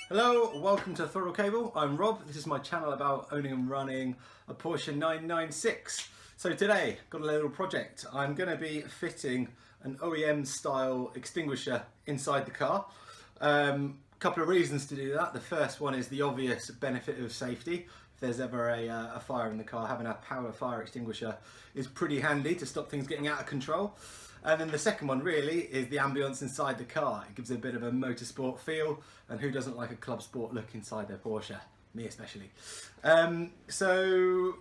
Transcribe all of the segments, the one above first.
Hello, welcome to TheThrottleCable. I'm Rob. This is my channel about owning and running a Porsche 996. So today, got a little project. I'm going to be fitting an OEM style extinguisher inside the car. Couple of reasons to do that. The first one is the obvious benefit of safety. If there's ever a fire in the car, having a power fire extinguisher is pretty handy to stop things getting out of control. And then the second one really is the ambience inside the car. It gives it a bit of a motorsport feel, and who doesn't like a club sport look inside their Porsche? Me especially. So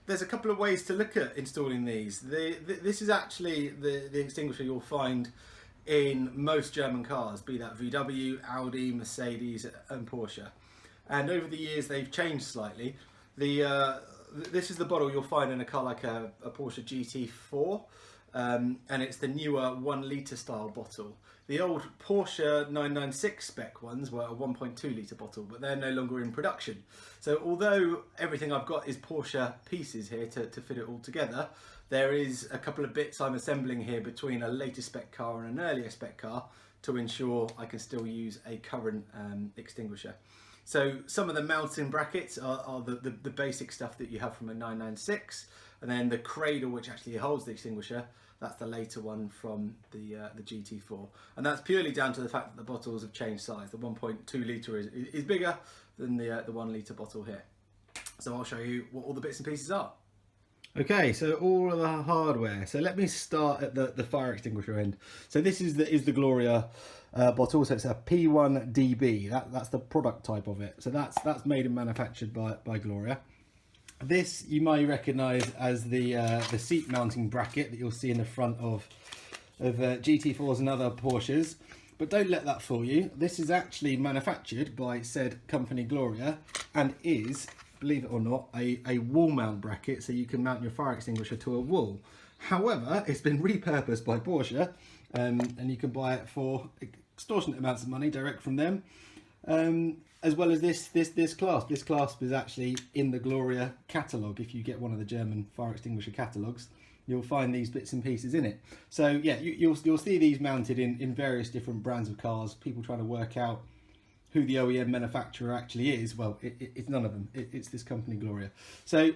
there's a couple of ways to look at installing these. This is actually the extinguisher you'll find in most German cars, be that VW, Audi, Mercedes and Porsche. And over the years they've changed slightly. This is the bottle you'll find in a car like a Porsche GT3. And it's the newer 1 litre style bottle. The old Porsche 996 spec ones were a 1.2 litre bottle, but they're no longer in production. So although everything I've got is Porsche pieces here to fit it all together, there is a couple of bits I'm assembling here between a later spec car and an earlier spec car to ensure I can still use a current extinguisher. So some of the mounting brackets are the basic stuff that you have from a 996, and then the cradle which actually holds the extinguisher, that's the later one from the GT3, and that's purely down to the fact that the bottles have changed size. The 1.2 litre is bigger than the 1 litre bottle here. So I'll show you what all the bits and pieces are. Okay, so all of the hardware. So let me start at the fire extinguisher end. So this is the Gloria bottle. So it's a P1DB. That's the product type of it. So that's made and manufactured by Gloria. This you may recognise as the seat mounting bracket that you'll see in the front of GT4s and other Porsches. But don't let that fool you. This is actually manufactured by said company Gloria and is, believe it or not, a wall mount bracket, so you can mount your fire extinguisher to a wall. However, it's been repurposed by Porsche, and you can buy it for extortionate amounts of money direct from them. As well as this clasp. This clasp is actually in the Gloria catalogue. If you get one of the German fire extinguisher catalogues, you'll find these bits and pieces in it. So yeah, you'll see these mounted in various different brands of cars. People trying to work out who the OEM manufacturer actually is. Well, it's none of them. It's this company Gloria. So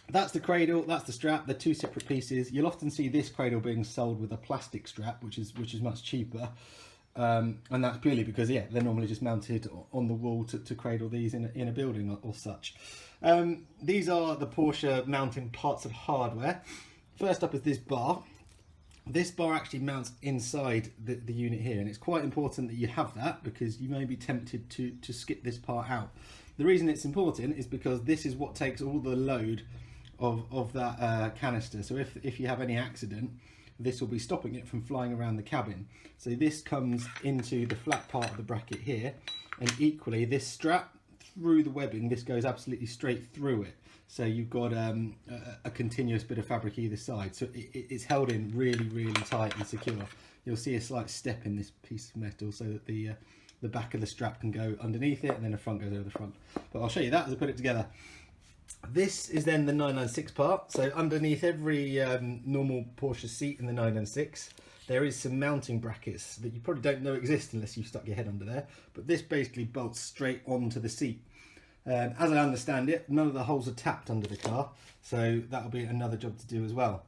that's the cradle, that's the strap. They're two separate pieces. You'll often see this cradle being sold with a plastic strap, which is much cheaper. And that's purely because, yeah, they're normally just mounted on the wall to cradle these in a building or such. These are the Porsche mounting parts of hardware. First up is this bar. This bar actually mounts inside the unit here, and it's quite important that you have that because you may be tempted to skip this part out. The reason it's important is because this is what takes all the load of that canister. So if you have any accident, this will be stopping it from flying around the cabin. So this comes into the flat part of the bracket here, and equally this strap through the webbing, this goes absolutely straight through it. So you've got a continuous bit of fabric either side, so it's held in really tight and secure. You'll see a slight step in this piece of metal so that the back of the strap can go underneath it, and then the front goes over the front. But I'll show you that as I put it together. This is then the 996 part. So underneath every normal Porsche seat in the 996, there is some mounting brackets that you probably don't know exist unless you've stuck your head under there. But this basically bolts straight onto the seat. As I understand it, none of the holes are tapped under the car, so that'll be another job to do as well.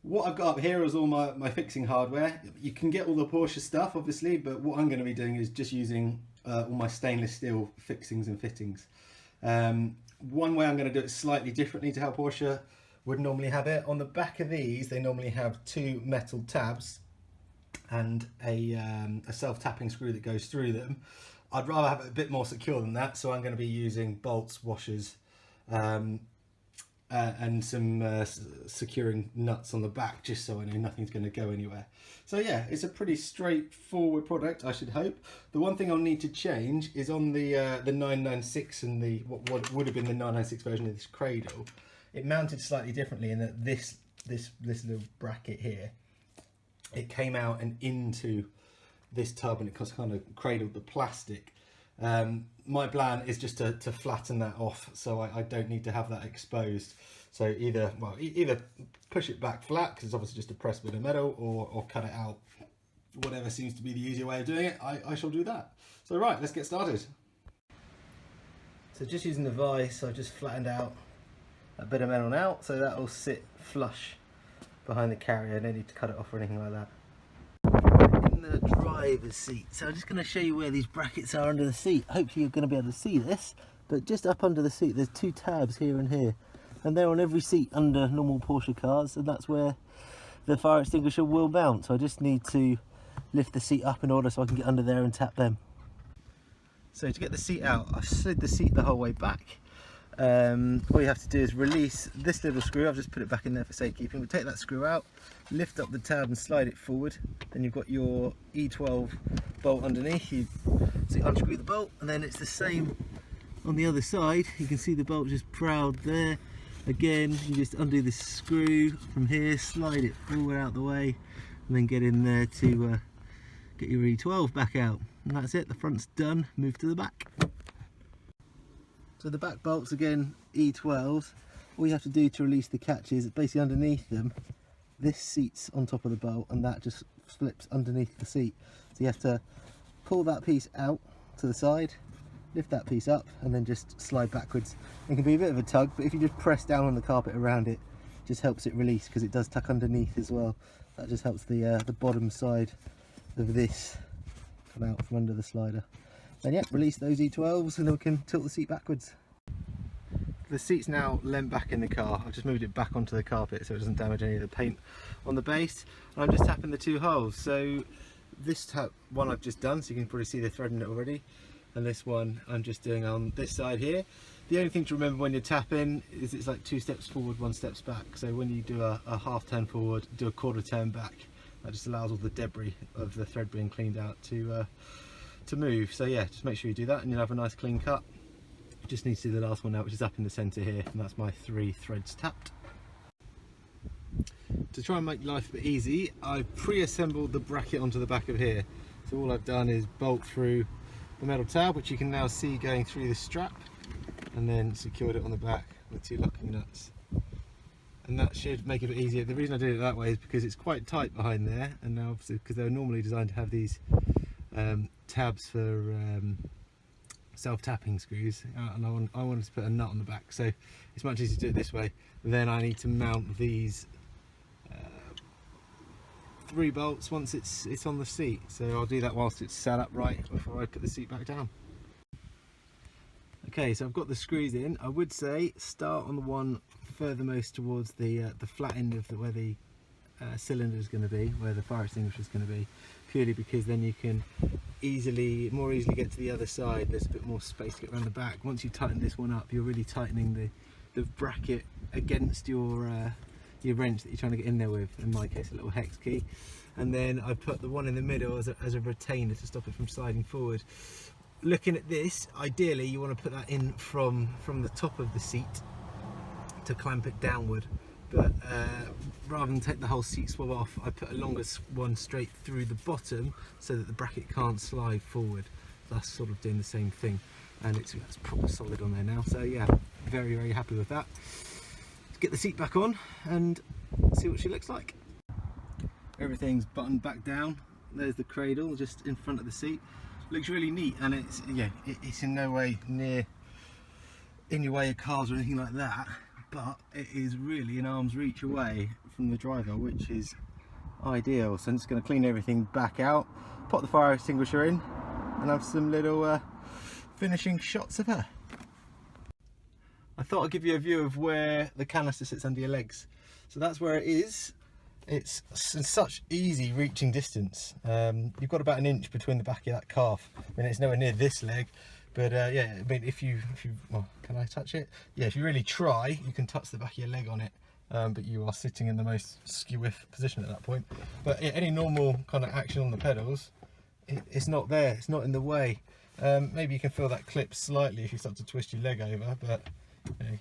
What I've got up here is all my fixing hardware. You can get all the Porsche stuff, obviously, but what I'm going to be doing is just using all my stainless steel fixings and fittings. One way I'm going to do it slightly differently to how Porsche would normally have it. On the back of these, they normally have two metal tabs and a self-tapping screw that goes through them. I'd rather have it a bit more secure than that, so I'm going to be using bolts, washers, and some securing nuts on the back, just so I know nothing's going to go anywhere. So yeah, it's a pretty straightforward product, I should hope. The one thing I'll need to change is on the 996 and the what would have been the 996 version of this cradle. It mounted slightly differently in that this little bracket here, it came out and into this tub, and it kind of cradled the plastic. My plan is just to flatten that off, so I don't need to have that exposed. So either push it back flat, because it's obviously just a pressed bit of metal, or cut it out. Whatever seems to be the easier way of doing it, I shall do that. So right, let's get started. So just using the vise, I've just flattened out a bit of metal now, so that will sit flush behind the carrier. No need to cut it off or anything like that. In the driver's seat, so I'm just going to show you where these brackets are under the seat. Hopefully you're going to be able to see this, but just up under the seat there's two tabs here and here, and they're on every seat under normal Porsche cars, and that's where the fire extinguisher will mount. So I just need to lift the seat up in order so I can get under there and tap them. So to get the seat out, I've slid the seat the whole way back. All you have to do is release this little screw. I've just put it back in there for safekeeping. We'll take that screw out, lift up the tab and slide it forward. Then you've got your E12 bolt underneath. So you unscrew the bolt, and then it's the same on the other side. You can see the bolt just proud there. Again, you just undo the screw from here, slide it forward out the way, and then get in there to get your E12 back out. And that's it, the front's done. Move to the back. So the back bolts, again, E12s. All you have to do to release the catches, basically underneath them, this seat's on top of the bolt and that just slips underneath the seat. So you have to pull that piece out to the side, lift that piece up, and then just slide backwards. It can be a bit of a tug, but if you just press down on the carpet around it, it just helps it release, because it does tuck underneath as well. That just helps the bottom side of this come out from under the slider. Then yeah, release those E12s and then we can tilt the seat backwards. The seat's now leant back in the car. I've just moved it back onto the carpet so it doesn't damage any of the paint on the base. And I'm just tapping the two holes. So this one I've just done, so you can probably see the thread in it already. And this one I'm just doing on this side here. The only thing to remember when you're tapping is it's like 2 steps forward, 1 step back. So when you do a half turn forward, do a quarter turn back. That just allows all the debris of the thread being cleaned out to move. So yeah, just make sure you do that and you'll have a nice clean cut. Just need to do the last one now, which is up in the centre here, and that's my 3 threads tapped. To try and make life a bit easy, I've pre-assembled the bracket onto the back of here. So all I've done is bolt through the metal tab, which you can now see going through the strap, and then secured it on the back with 2 locking nuts. And that should make it a bit easier. The reason I did it that way is because it's quite tight behind there, and now obviously because they're normally designed to have these tabs for self-tapping screws, and I wanted to put a nut on the back, so it's much easier to do it this way. Then I need to mount these 3 bolts once it's on the seat, so I'll do that whilst it's sat upright before I put the seat back down. Okay, so I've got the screws in. I would say start on the one furthermost towards the flat end of where the cylinder is going to be, where the fire extinguisher is going to be, purely because then you can more easily get to the other side. There's a bit more space to get around the back. Once you tighten this one up, you're really tightening the bracket against your wrench that you're trying to get in there with, in my case a little hex key. And then I put the one in the middle as a retainer to stop it from sliding forward. Looking at this, ideally you want to put that in from the top of the seat to clamp it downward, but rather than take the whole seat swab off, I put a longer one straight through the bottom so that the bracket can't slide forward. That's sort of doing the same thing, and it's proper solid on there now. So yeah, very happy with that. Let's get the seat back on and see what she looks like. Everything's buttoned back down. There's the cradle just in front of the seat. Looks really neat, and it's in no way in your way of cars or anything like that, but it is really an arm's reach away from the driver, which is ideal. So I'm just going to clean everything back out, pop the fire extinguisher in, and have some little finishing shots of her. I thought I'd give you a view of where the canister sits under your legs. So that's where it is. It's in such easy reaching distance. You've got about 1 inch between the back of that calf. I mean, it's nowhere near this leg, but yeah, I mean, if you well, can I touch it? Yeah, if you really try, you can touch the back of your leg on it, but you are sitting in the most skew-whiff position at that point. But yeah, any normal kind of action on the pedals, it's not there, it's not in the way. Maybe you can feel that clip slightly if you start to twist your leg over, but you know,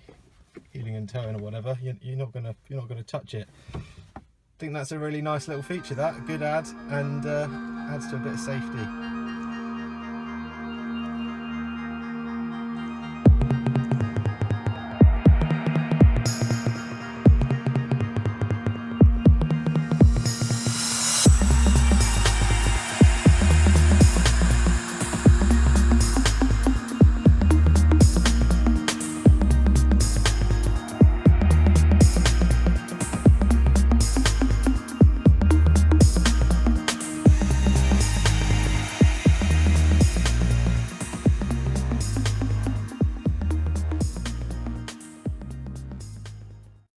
heeling and toeing or whatever, you're not gonna touch it. I think that's a really nice little feature, that a good add, and adds to a bit of safety.